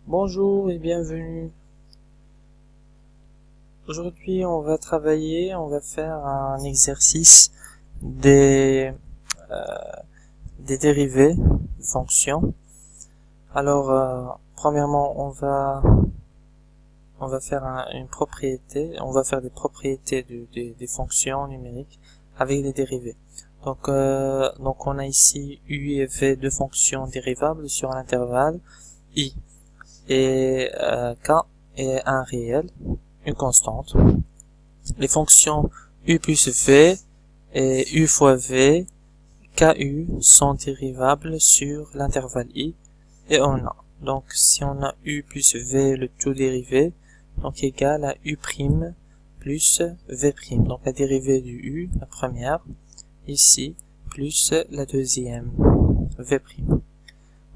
Bonjour et bienvenue. Aujourd'hui, on va faire un exercice des dérivés de fonctions. Alors, premièrement, on va faire une propriété. On va faire des propriétés des fonctions numériques avec les dérivés. Donc, on a ici u et v, deux fonctions dérivables sur l'intervalle i, et k est un réel, une constante. Les fonctions u plus v et u fois v, ku sont dérivables sur l'intervalle i, et on a. Donc, si on a u plus v, le tout dérivé, donc égal à u' plus v'. Donc, la dérivée du u, la première, ici, plus la deuxième, v'.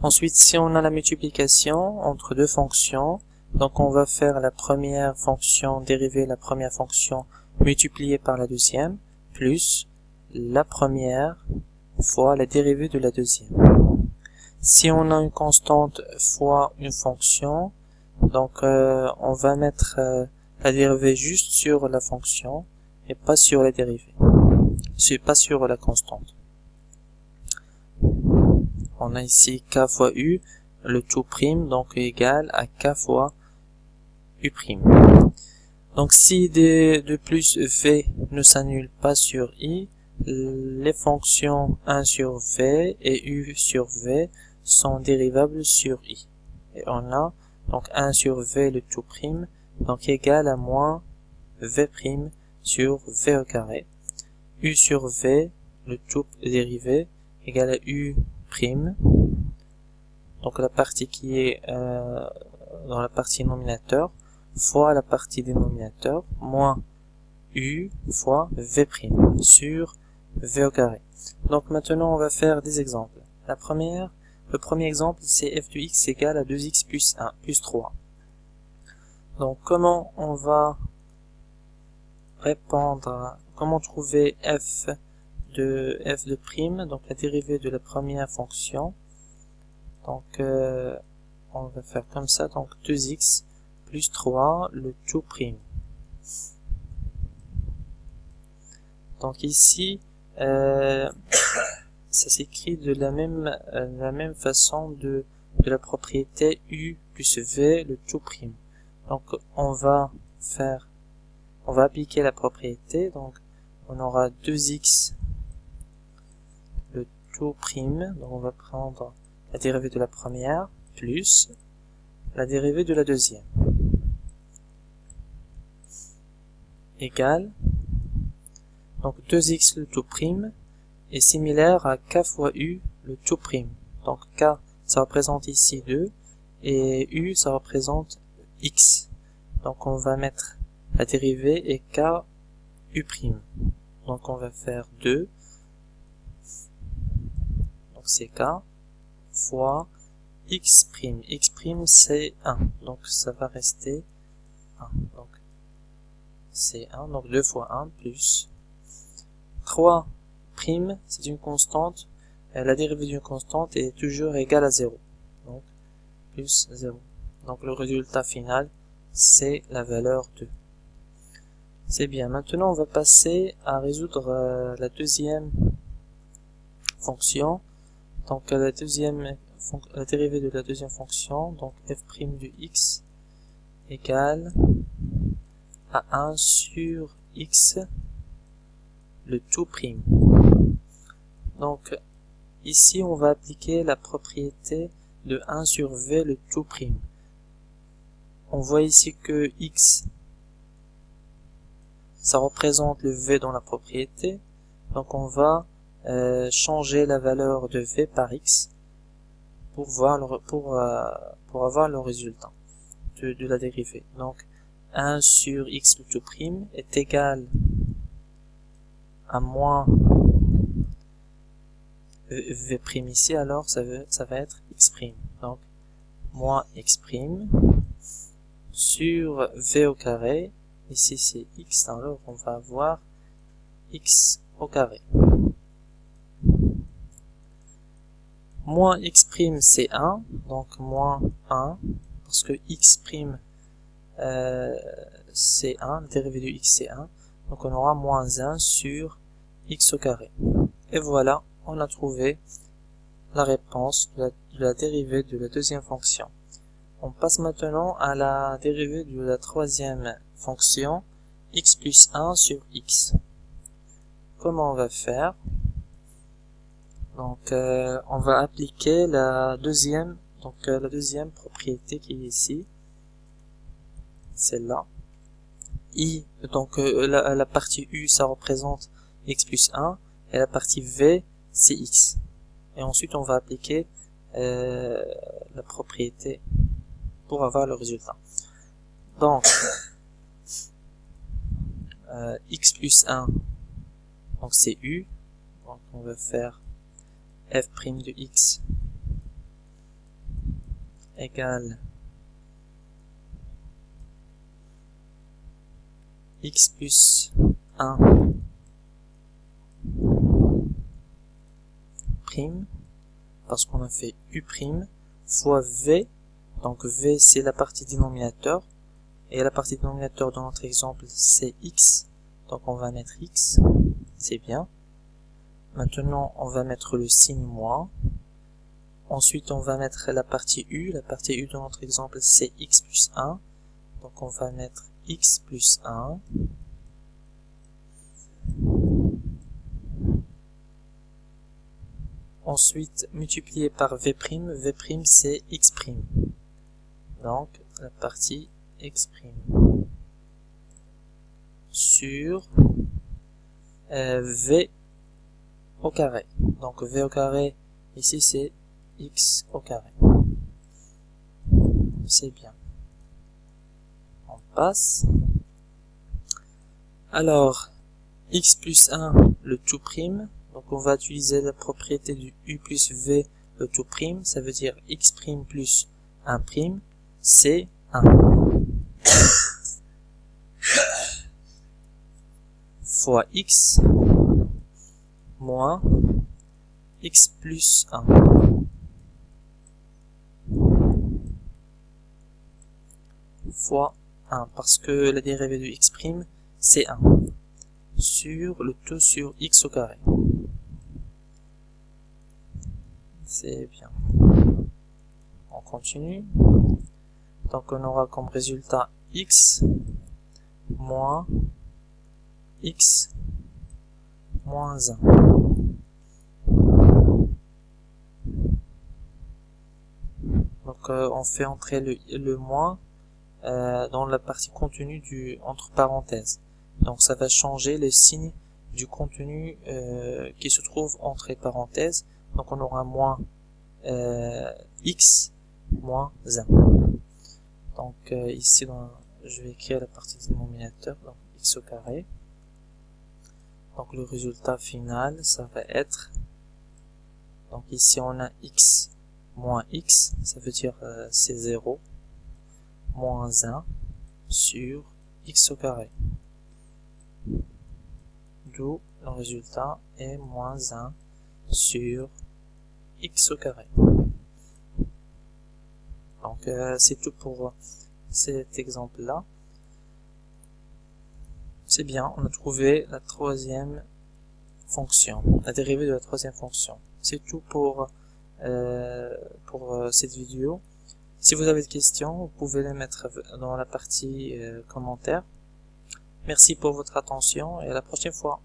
Ensuite, si on a la multiplication entre deux fonctions, donc on va faire la première fonction dériver la première fonction multipliée par la deuxième, plus la première fois la dérivée de la deuxième. Si on a une constante fois une fonction, donc on va mettre la dérivée juste sur la fonction et pas sur la dérivée. C'est pas sur la constante. On a ici k fois u, le tout prime, donc égal à k fois u'. Donc si de plus v ne s'annule pas sur i, les fonctions 1 sur v et u sur v sont dérivables sur i. Et on a donc 1 sur v le tout prime, donc égal à moins v' sur v au carré. U sur v, le tout dérivé, égal à u', donc la partie qui est dans la partie nominateur, fois la partie dénominateur, moins u fois v' sur v au carré. Donc maintenant on va faire des exemples. Le premier exemple, c'est f de x égale à 2x plus 1 plus 3. Donc comment on va comment trouver f de prime, donc la dérivée de la première fonction. Donc on va faire comme ça, donc 2x plus 3 le tout prime. Donc ici ça s'écrit de la même façon de la propriété u plus v le tout prime. Donc on va appliquer la propriété, donc on aura 2x le tout prime, donc on va prendre la dérivée de la première plus la dérivée de la deuxième égale, donc 2x le tout prime est similaire à k fois u le tout prime. Donc k ça représente ici 2 et u ça représente x. Donc on va mettre la dérivée et k u'. Donc on va faire 2, donc c'est k, fois x'. X' c'est 1, donc ça va rester 1. Donc c'est 1, donc 2 fois 1 plus 3', c'est une constante. La dérivée d'une constante est toujours égale à 0. Donc plus 0. Donc le résultat final, c'est la valeur 2. C'est bien. Maintenant, on va passer à résoudre la deuxième fonction. Donc la dérivée de la deuxième fonction, donc f' de x égale à 1 sur x le tout prime. Donc ici, on va appliquer la propriété de 1 sur v le tout prime. On voit ici que x ça représente le v dans la propriété, donc on va changer la valeur de v par x pour avoir le résultat de la dérivée. Donc 1 sur x le tout prime est égal à moins v' ici, alors ça va être x'. Donc moins x' sur v au carré. Ici c'est x, alors on va avoir x au carré. Moins x' c'est 1, donc moins 1, parce que x' c'est 1, la dérivée de x c'est 1, donc on aura moins 1 sur x au carré. Et voilà, on a trouvé la réponse de la dérivée de la deuxième fonction. On passe maintenant à la dérivée de la troisième fonction, x plus 1 sur x. Comment on va faire? Donc on va appliquer la deuxième propriété qui est ici, celle-là. I, donc la partie U ça représente x plus 1 et la partie V c'est x. Et ensuite on va appliquer la propriété pour avoir le résultat. Donc x plus 1, donc c'est U, donc on va faire f' de x égale x plus 1 prime, parce qu'on a fait u prime, fois v, donc v c'est la partie dénominateur, et la partie dénominateur dans notre exemple c'est x, donc on va mettre x, c'est bien. Maintenant on va mettre le signe moins, ensuite on va mettre la partie u dans notre exemple c'est x plus 1, donc on va mettre x plus 1, ensuite multiplié par v', c'est x', donc la partie x' sur v au carré, donc v au carré ici c'est x au carré, c'est bien. On passe. Alors x plus 1 le tout prime, donc on va utiliser la propriété du u plus v le tout prime, ça veut dire x' plus 1 prime, c'est 1. Fois x moins x plus 1. Fois 1, parce que la dérivée de x' c'est 1, sur le tout sur x au carré. C'est bien. On continue. Donc on aura comme résultat x moins x moins 1. Donc on fait entrer le moins dans la partie contenue entre parenthèses. Donc ça va changer le signe du contenu qui se trouve entre les parenthèses. Donc on aura moins x moins 1. Donc ici je vais écrire la partie dénominateur, donc x au carré. Donc le résultat final ça va être, donc ici on a x moins x, ça veut dire c'est 0, moins 1 sur x au carré. D'où le résultat est moins 1 sur x au carré. Donc c'est tout pour cet exemple là. C'est bien, on a trouvé la troisième fonction, la dérivée de la troisième fonction. C'est tout pour cette vidéo. Si vous avez des questions, vous pouvez les mettre dans la partie commentaires. Merci pour votre attention et à la prochaine fois.